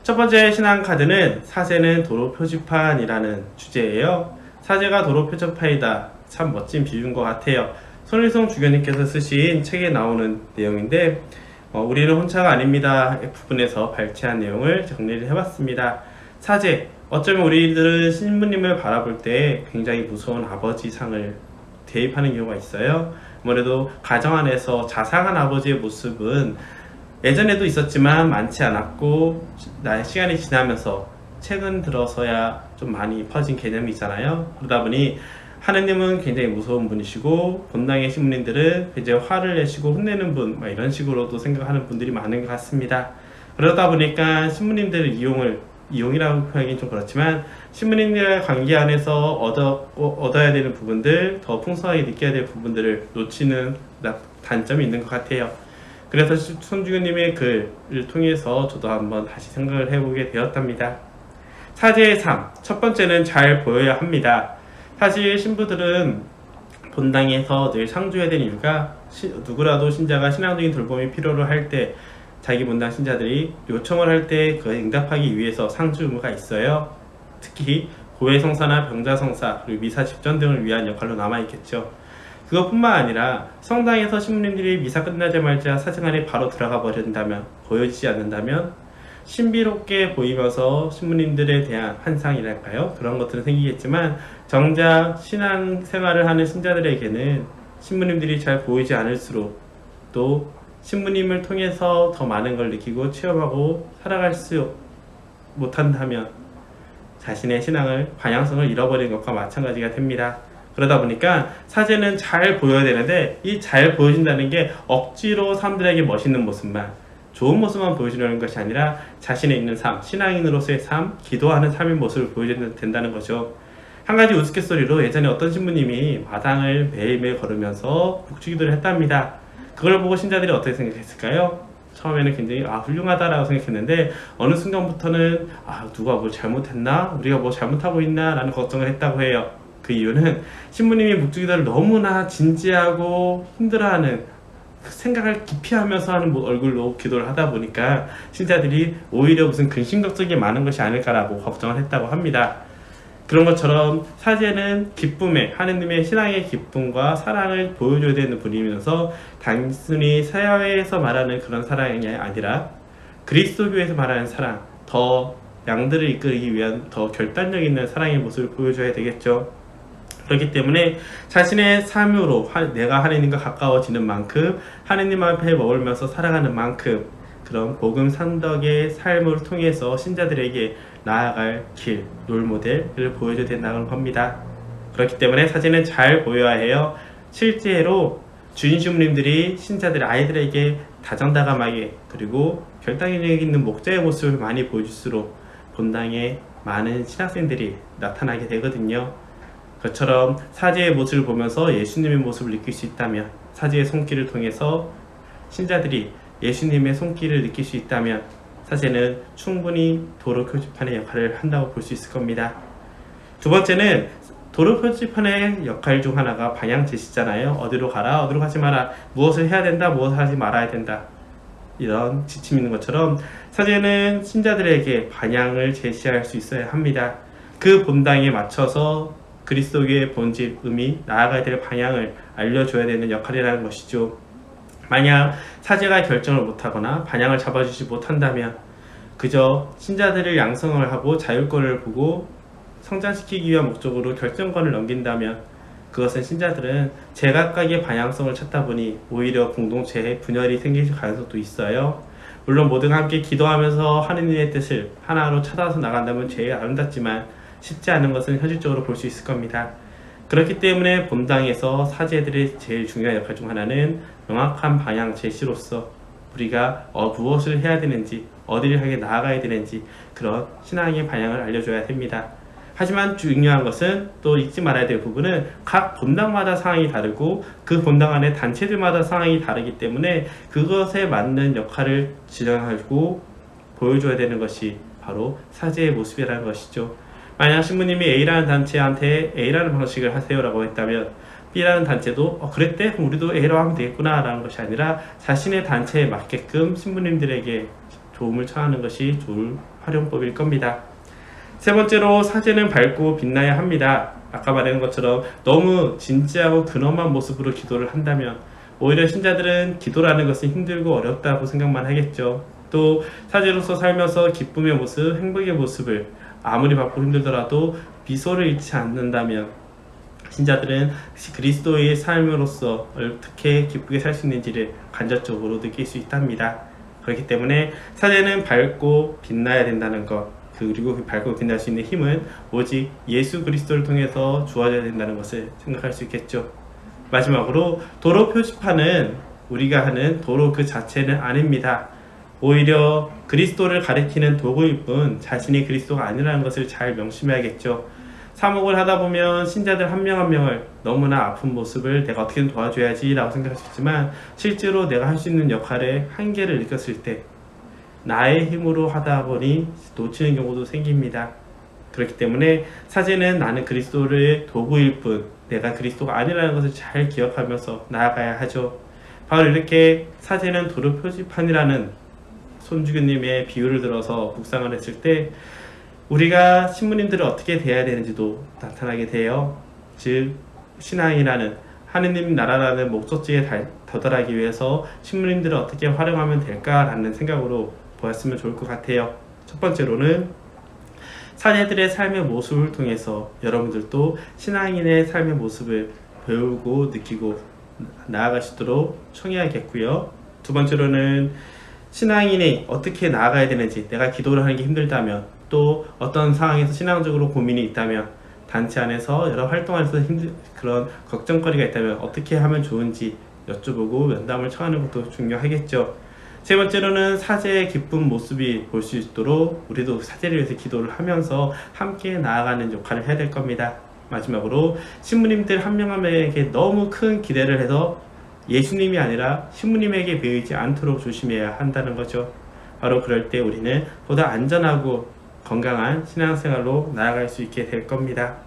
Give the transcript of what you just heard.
첫 번째 신앙 카드는 사제는 도로 표지판이라는 주제예요. 사제가 도로 표지판이다. 참 멋진 비유인 것 같아요. 손일성 주교님께서 쓰신 책에 나오는 내용인데 우리는 혼자가 아닙니다 부분에서 발췌한 내용을 정리를 해봤습니다. 사제, 어쩌면 우리들은 신부님을 바라볼 때 굉장히 무서운 아버지 상을 대입하는 경우가 있어요. 아무래도 가정 안에서 자상한 아버지의 모습은 예전에도 있었지만 많지 않았고 시간이 지나면서 최근 들어서야 좀 많이 퍼진 개념이잖아요. 그러다 보니 하느님은 굉장히 무서운 분이시고 본당의 신부님들은 굉장히 화를 내시고 혼내는 분, 이런 식으로도 생각하는 분들이 많은 것 같습니다. 그러다 보니까 신부님들의 이용이라고 표현하기는 좀 그렇지만 신부님들과의 관계 안에서 얻어야 되는 부분들, 더 풍성하게 느껴야 될 부분들을 놓치는 단점이 있는 것 같아요. 그래서 손주교님의 글을 통해서 저도 한번 다시 생각을 해보게 되었답니다. 사제의 삶, 첫 번째는 잘 보여야 합니다. 사실 신부들은 본당에서 늘 상주해야 되는 이유가 누구라도 신자가 신앙적인 돌봄이 필요로 할 때 자기 본당 신자들이 요청을 할 때 그걸 응답하기 위해서 상주 의무가 있어요. 특히 고해성사나 병자성사 그리고 미사 집전 등을 위한 역할로 남아있겠죠. 그것뿐만 아니라 성당에서 신부님들이 미사 끝나자마자 사정 안에 바로 들어가 버린다면, 보여지지 않는다면 신비롭게 보이면서 신부님들에 대한 환상이랄까요? 그런 것들은 생기겠지만 정작 신앙생활을 하는 신자들에게는 신부님들이 잘 보이지 않을수록 또 신부님을 통해서 더 많은 걸 느끼고 체험하고 살아갈 수 못한다면 자신의 신앙을 방향성을 잃어버린 것과 마찬가지가 됩니다. 그러다 보니까 사제는 잘 보여야 되는데 이 잘 보여진다는 게 억지로 사람들에게 멋있는 모습만, 좋은 모습만 보여주려는 것이 아니라 자신의 있는 삶, 신앙인으로서의 삶, 기도하는 삶의 모습을 보여줘야 된다는 거죠. 한 가지 우스갯소리로 예전에 어떤 신부님이 마당을 매일매일 걸으면서 묵주기도를 했답니다. 그걸 보고 신자들이 어떻게 생각했을까요? 처음에는 굉장히 훌륭하다라고 생각했는데 어느 순간부터는 누가 뭘 잘못했나? 우리가 뭐 잘못하고 있나? 라는 걱정을 했다고 해요. 그 이유는 신부님이 묵주기도를 너무나 진지하고 힘들어하는 생각을 깊이 하면서 하는 얼굴로 기도를 하다 보니까 신자들이 오히려 무슨 근심걱정이 많은 것이 아닐까라고 걱정을 했다고 합니다. 그런 것처럼 사제는 기쁨의, 하느님의 신앙의 기쁨과 사랑을 보여줘야 되는 분이면서 단순히 사회에서 말하는 그런 사랑이 아니라 그리스도교에서 말하는 사랑, 더 양들을 이끌기 위한 더 결단력 있는 사랑의 모습을 보여줘야 되겠죠. 그렇기 때문에 자신의 삶으로 내가 하느님과 가까워지는 만큼 하느님 앞에 머물면서 살아가는 만큼 그런 복음 산덕의 삶을 통해서 신자들에게 나아갈 길, 롤모델을 보여줘야 된다는 겁니다. 그렇기 때문에 사제는 잘 보여야 해요. 실제로 주인주님들이 신자들 아이들에게 다정다감하게 그리고 결단력 있는 목자의 모습을 많이 보여줄수록 본당에 많은 신학생들이 나타나게 되거든요. 그처럼 사제의 모습을 보면서 예수님의 모습을 느낄 수 있다면, 사제의 손길을 통해서 신자들이 예수님의 손길을 느낄 수 있다면 사제는 충분히 도로 표지판의 역할을 한다고 볼 수 있을 겁니다. 두 번째는 도로 표지판의 역할 중 하나가 방향 제시잖아요. 어디로 가라, 어디로 가지 마라, 무엇을 해야 된다, 무엇을 하지 말아야 된다, 이런 지침 있는 것처럼 사제는 신자들에게 방향을 제시할 수 있어야 합니다. 그 본당에 맞춰서 그리스도교의 본질, 의미, 나아가야 될 방향을 알려줘야 되는 역할이라는 것이죠. 만약 사제가 결정을 못하거나 방향을 잡아주지 못한다면 그저 신자들을 양성을 하고 자율권을 보고 성장시키기 위한 목적으로 결정권을 넘긴다면 그것은 신자들은 제각각의 방향성을 찾다 보니 오히려 공동체에 분열이 생길 가능성도 있어요. 물론 모두가 함께 기도하면서 하느님의 뜻을 하나로 찾아서 나간다면 제일 아름답지만 쉽지 않은 것은 현실적으로 볼 수 있을 겁니다. 그렇기 때문에 본당에서 사제들의 제일 중요한 역할 중 하나는 명확한 방향 제시로서 우리가 무엇을 해야 되는지, 어디를 향해 나아가야 되는지 그런 신앙의 방향을 알려줘야 됩니다. 하지만 중요한 것은 또 잊지 말아야 될 부분은 각 본당마다 상황이 다르고 그 본당 안에 단체들마다 상황이 다르기 때문에 그것에 맞는 역할을 지정하고 보여줘야 되는 것이 바로 사제의 모습이라는 것이죠. 만약 신부님이 A라는 단체한테 A라는 방식을 하세요라고 했다면 B라는 단체도 그랬대? 그럼 우리도 A로 하면 되겠구나 라는 것이 아니라 자신의 단체에 맞게끔 신부님들에게 도움을 청하는 것이 좋은 활용법일 겁니다. 세 번째로 사제는 밝고 빛나야 합니다. 아까 말한 것처럼 너무 진지하고 근엄한 모습으로 기도를 한다면 오히려 신자들은 기도라는 것은 힘들고 어렵다고 생각만 하겠죠. 또 사제로서 살면서 기쁨의 모습, 행복의 모습을 아무리 바쁘고 힘들더라도 미소를 잃지 않는다면 신자들은 그리스도의 삶으로서 어떻게 기쁘게 살 수 있는지를 간접적으로 느낄 수 있답니다. 그렇기 때문에 사제는 밝고 빛나야 된다는 것, 그리고 그 밝고 빛날 수 있는 힘은 오직 예수 그리스도를 통해서 주어져야 된다는 것을 생각할 수 있겠죠. 마지막으로 도로 표지판은 우리가 하는 도로 그 자체는 아닙니다. 오히려 그리스도를 가리키는 도구일 뿐 자신이 그리스도가 아니라는 것을 잘 명심해야겠죠. 사목을 하다 보면 신자들 한 명 한 명을 너무나 아픈 모습을 내가 어떻게든 도와줘야지 라고 생각할 수 있지만 실제로 내가 할 수 있는 역할의 한계를 느꼈을 때 나의 힘으로 하다 보니 놓치는 경우도 생깁니다. 그렇기 때문에 사제는 나는 그리스도의 도구일 뿐 내가 그리스도가 아니라는 것을 잘 기억하면서 나아가야 하죠. 바로 이렇게 사제는 도로 표지판이라는 손주교님의 비유를 들어서 묵상을 했을 때 우리가 신부님들을 어떻게 대해야 되는지도 나타나게 돼요. 즉 신앙이라는 하느님 나라라는 목적지에 도달하기 위해서 신부님들을 어떻게 활용하면 될까라는 생각으로 보았으면 좋을 것 같아요. 첫 번째로는 사제들의 삶의 모습을 통해서 여러분들도 신앙인의 삶의 모습을 배우고 느끼고 나아가시도록 청해야겠고요. 두 번째로는 신앙인이 어떻게 나아가야 되는지, 내가 기도를 하는 게 힘들다면, 또 어떤 상황에서 신앙적으로 고민이 있다면, 단체 안에서 여러 활동에서 그런 걱정거리가 있다면 어떻게 하면 좋은지 여쭤보고 면담을 청하는 것도 중요하겠죠. 세 번째로는 사제의 기쁜 모습이 볼 수 있도록 우리도 사제를 위해서 기도를 하면서 함께 나아가는 역할을 해야 될 겁니다. 마지막으로 신부님들 한 명 한 명에게 너무 큰 기대를 해서 예수님이 아니라 신부님에게 배우지 않도록 조심해야 한다는 거죠. 바로 그럴 때 우리는 보다 안전하고 건강한 신앙생활로 나아갈 수 있게 될 겁니다.